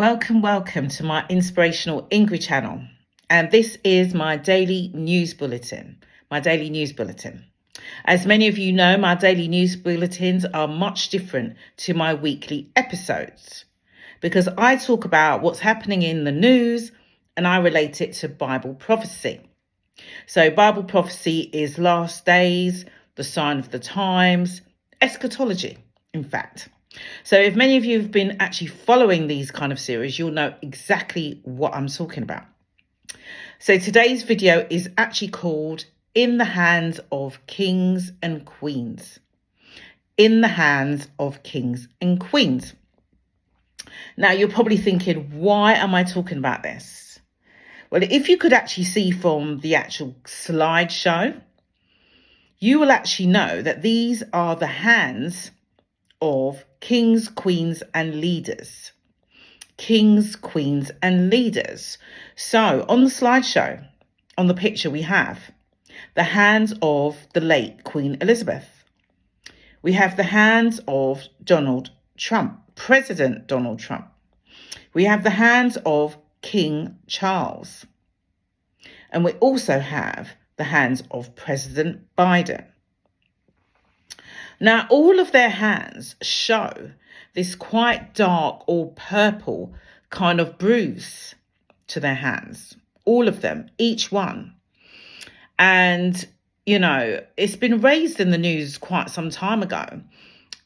Welcome to my Inspirational Ingrid channel. And this is my daily news bulletin. As many of you know, my daily news bulletins are much different to my weekly episodes because I talk about what's happening in the news and I relate it to Bible prophecy. So Bible prophecy is last days, the sign of the times, eschatology, in fact. So if many of you have been actually following these kind of series, you'll know exactly what I'm talking about. So today's video is actually called In the Hands of Kings and Queens. In the Hands of Kings and Queens. Now, you're probably thinking, why am I talking about this? Well, if you could actually see from the actual slideshow, you will actually know that these are the hands of kings, queens, and leaders. Kings, queens, and leaders. So on the slideshow, on the picture, we have the hands of the late Queen Elizabeth. We have the hands of Donald Trump, President Donald Trump. We have the hands of King Charles. And we also have the hands of President Biden. Now, all of their hands show this quite dark or purple kind of bruise to their hands. All of them, each one. And, you know, it's been raised in the news quite some time ago.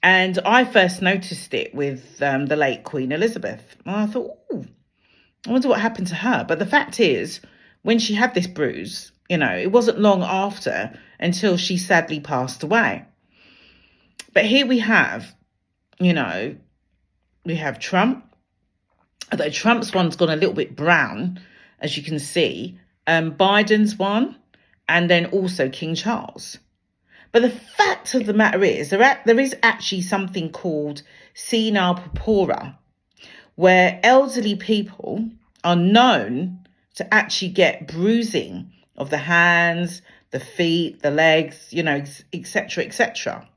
And I first noticed it with the late Queen Elizabeth. And I thought, oh, I wonder what happened to her. But the fact is, when she had this bruise, you know, it wasn't long after until she sadly passed away. But here we have, you know, we have Trump. Although Trump's one's gone a little bit brown, as you can see. Biden's one, and then also King Charles. But the fact of the matter is, there is actually something called senile purpura, where elderly people are known to actually get bruising of the hands, the feet, the legs, you know, etc., etc.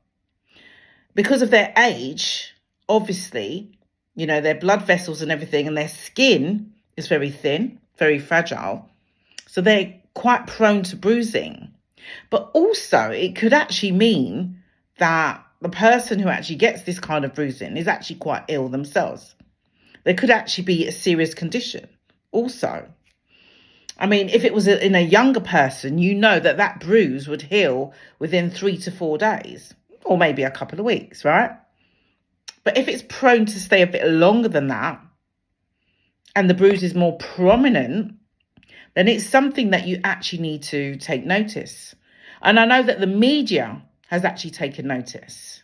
Because of their age, obviously, you know, their blood vessels and everything, and their skin is very thin, very fragile. So they're quite prone to bruising. But also, it could actually mean that the person who actually gets this kind of bruising is actually quite ill themselves. There could actually be a serious condition also. I mean, if it was in a younger person, you know that bruise would heal within 3 to 4 days. Or maybe a couple of weeks, right? But if it's prone to stay a bit longer than that, and the bruise is more prominent, then it's something that you actually need to take notice. And I know that the media has actually taken notice.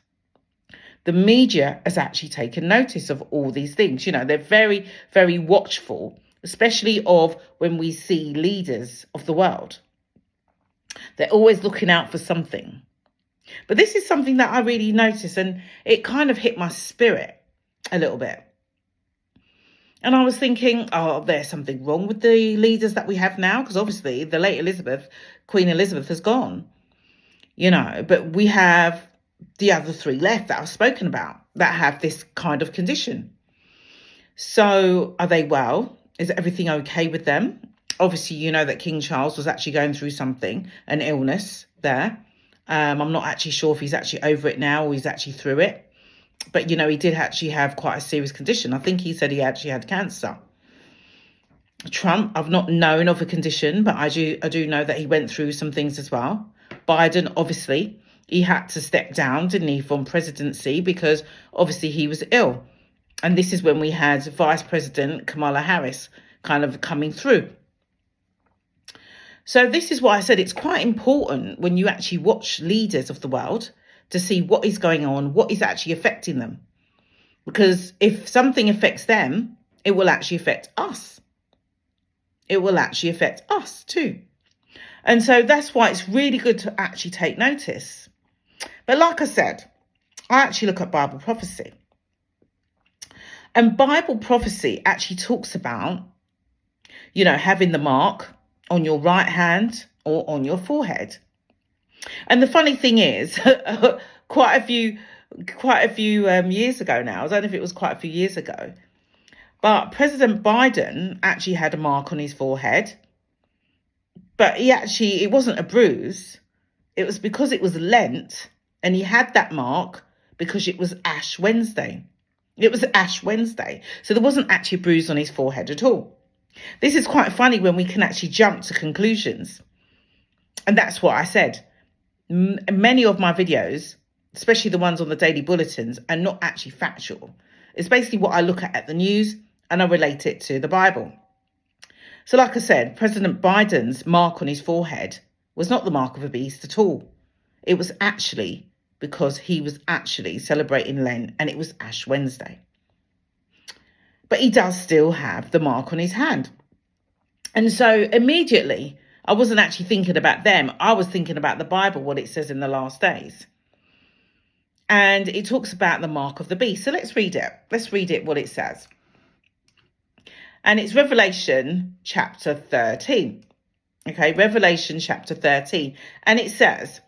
The media has actually taken notice of all these things. You know, they're very, very watchful, especially of when we see leaders of the world. They're always looking out for something. But this is something that I really noticed, and it kind of hit my spirit a little bit. And I was thinking, oh, there's something wrong with the leaders that we have now, because obviously the late Queen Elizabeth has gone, you know, but we have the other 3 left that I've spoken about that have this kind of condition. So are they well? Is everything okay with them? Obviously, you know that King Charles was actually going through something, an illness there. I'm not actually sure if he's actually over it now or he's actually through it. But, you know, he did actually have quite a serious condition. I think he said he actually had cancer. Trump, I've not known of a condition, but I do know that he went through some things as well. Biden, obviously, he had to step down, didn't he, from presidency because obviously he was ill. And this is when we had Vice President Kamala Harris kind of coming through. So this is why I said it's quite important when you actually watch leaders of the world to see what is going on, what is actually affecting them. Because if something affects them, it will actually affect us. It will actually affect us too. And so that's why it's really good to actually take notice. But like I said, I actually look at Bible prophecy. And Bible prophecy actually talks about, you know, having the mark on your right hand or on your forehead. And the funny thing is, quite a few years ago now, I don't know if it was quite a few years ago, But President Biden actually had a mark on his forehead. But it wasn't a bruise. It was because it was Lent, and he had that mark because it was Ash Wednesday. It was Ash Wednesday. So there wasn't actually a bruise on his forehead at all. This is quite funny when we can actually jump to conclusions. And that's what I said. Many of my videos, especially the ones on the daily bulletins, are not actually factual. It's basically what I look at the news and I relate it to the Bible. So like I said, President Biden's mark on his forehead was not the mark of a beast at all. It was actually because he was actually celebrating Lent and it was Ash Wednesday. But he does still have the mark on his hand. And so immediately, I wasn't actually thinking about them. I was thinking about the Bible, what it says in the last days. And it talks about the mark of the beast. So let's read it. Let's read it, what it says. And it's Revelation chapter 13. Okay, Revelation chapter 13. And it says,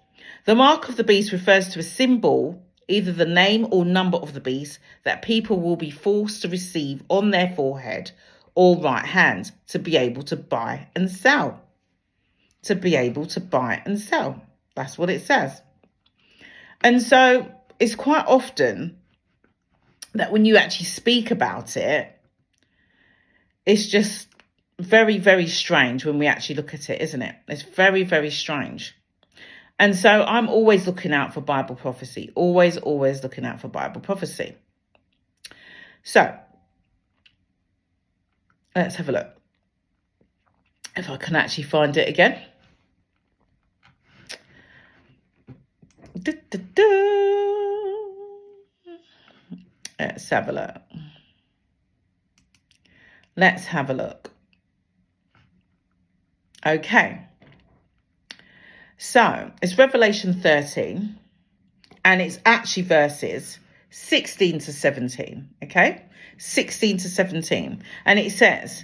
the mark of the beast refers to a symbol, either the name or number of the beast, that people will be forced to receive on their forehead or right hand to be able to buy and sell. To be able to buy and sell. That's what it says. And so it's quite often that when you actually speak about it, it's just very, very strange when we actually look at it, isn't it? It's very, very strange. And so I'm always looking out for Bible prophecy. Always looking out for Bible prophecy. So let's have a look. If I can actually find it again. Let's have a look. Let's have a look. Okay. So it's Revelation 13 and it's actually verses 16 to 17. Okay. 16 to 17. And it says,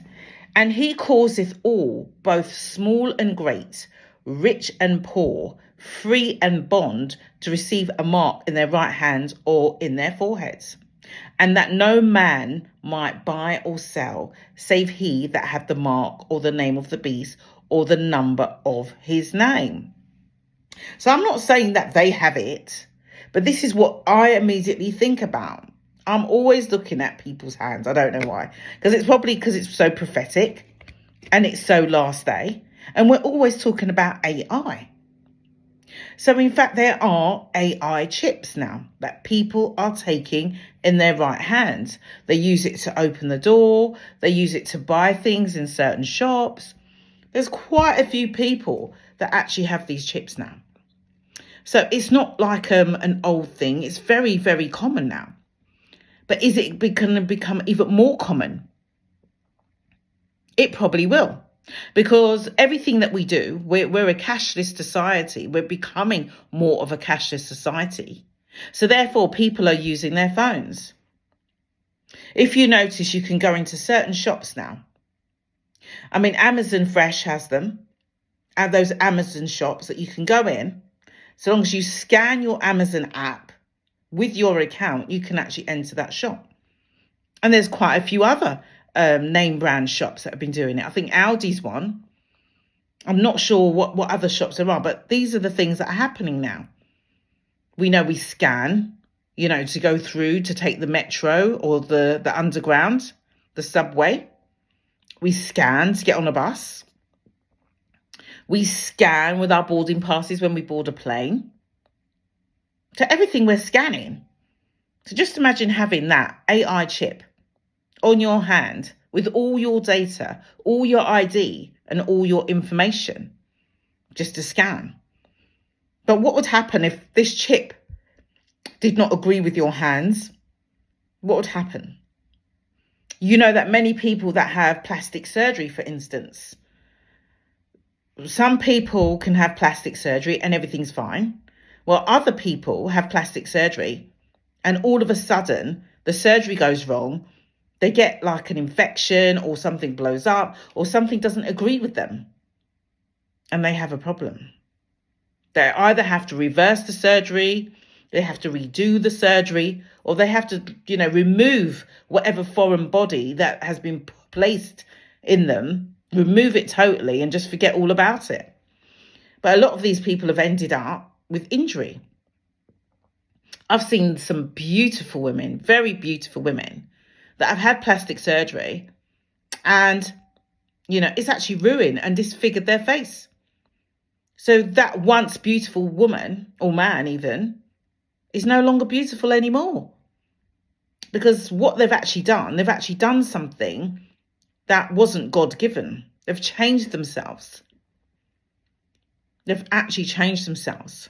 and he causeth all, both small and great, rich and poor, free and bond, to receive a mark in their right hands or in their foreheads, and that no man might buy or sell, save he that had the mark or the name of the beast or the number of his name. So I'm not saying that they have it, but this is what I immediately think about. I'm always looking at people's hands. I don't know why. Because it's so prophetic and it's so last day. And we're always talking about AI. So in fact, there are AI chips now that people are taking in their right hands. They use it to open the door. They use it to buy things in certain shops. There's quite a few people that actually have these chips now. So it's not like an old thing. It's very, very common now. But is it going to become even more common? It probably will. Because everything that we do, we're a cashless society. We're becoming more of a cashless society. So therefore, people are using their phones. If you notice, you can go into certain shops now. I mean, Amazon Fresh has them. And those Amazon shops that you can go in. So long as you scan your Amazon app with your account, you can actually enter that shop. And there's quite a few other name brand shops that have been doing it. I think Aldi's one. I'm not sure what other shops there are, but these are the things that are happening now. We know we scan, to go through to take the metro or the underground, the subway. We scan to get on a bus. We scan with our boarding passes when we board a plane. So everything we're scanning. So just imagine having that AI chip on your hand with all your data, all your ID and all your information just to scan. But what would happen if this chip did not agree with your hands? What would happen? You know that many people that have plastic surgery, for instance, some people can have plastic surgery and everything's fine. Well, other people have plastic surgery and all of a sudden the surgery goes wrong. They get like an infection or something blows up or something doesn't agree with them. And they have a problem. They either have to reverse the surgery They have to redo the surgery, or they have to, remove whatever foreign body that has been placed in them, remove it totally and just forget all about it. But a lot of these people have ended up with injury. I've seen some beautiful women, very beautiful women, that have had plastic surgery and, it's actually ruined and disfigured their face. So that once beautiful woman, or man even, is no longer beautiful anymore. Because what they've actually done something that wasn't God-given. They've changed themselves. They've actually changed themselves.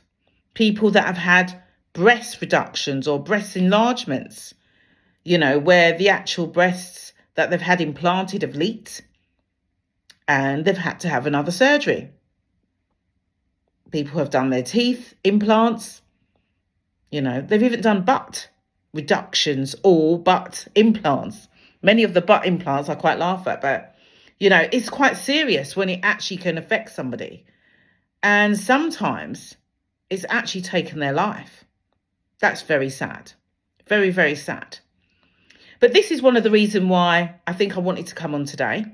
People that have had breast reductions or breast enlargements, where the actual breasts that they've had implanted have leaked and they've had to have another surgery. People have done their teeth implants. They've even done butt reductions or butt implants. Many of the butt implants I quite laugh at, but, it's quite serious when it actually can affect somebody. And sometimes it's actually taken their life. That's very sad. Very, very sad. But this is one of the reasons why I think I wanted to come on today,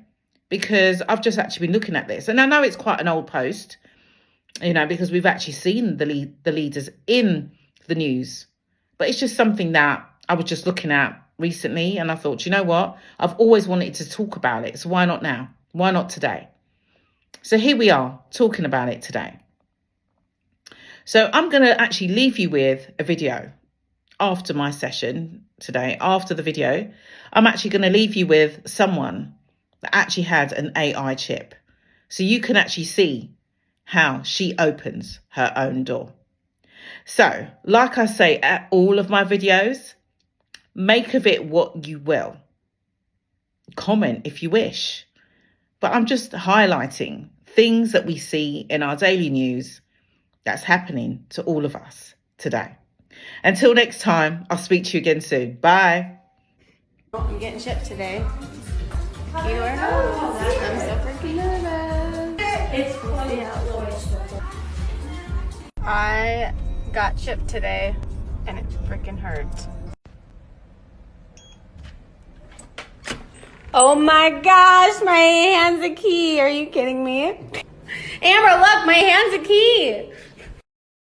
because I've just actually been looking at this. And I know it's quite an old post, because we've actually seen the leaders in the news. But it's just something that I was just looking at recently. And I thought, you know what? I've always wanted to talk about it. So why not now? Why not today? So here we are talking about it today. So I'm going to actually leave you with a video after my session today. After the video, I'm actually going to leave you with someone that actually had an AI chip. So you can actually see how she opens her own door. So, like I say at all of my videos, make of it what you will. Comment if you wish. But I'm just highlighting things that we see in our daily news that's happening to all of us today. Until next time, I'll speak to you again soon. Bye. I'm getting shipped today. You are not. I'm so freaking nervous. It's funny. I got shipped today and it freaking hurts. Oh my gosh, my hand's a key. Are you kidding me? Amber, look, my hand's a key.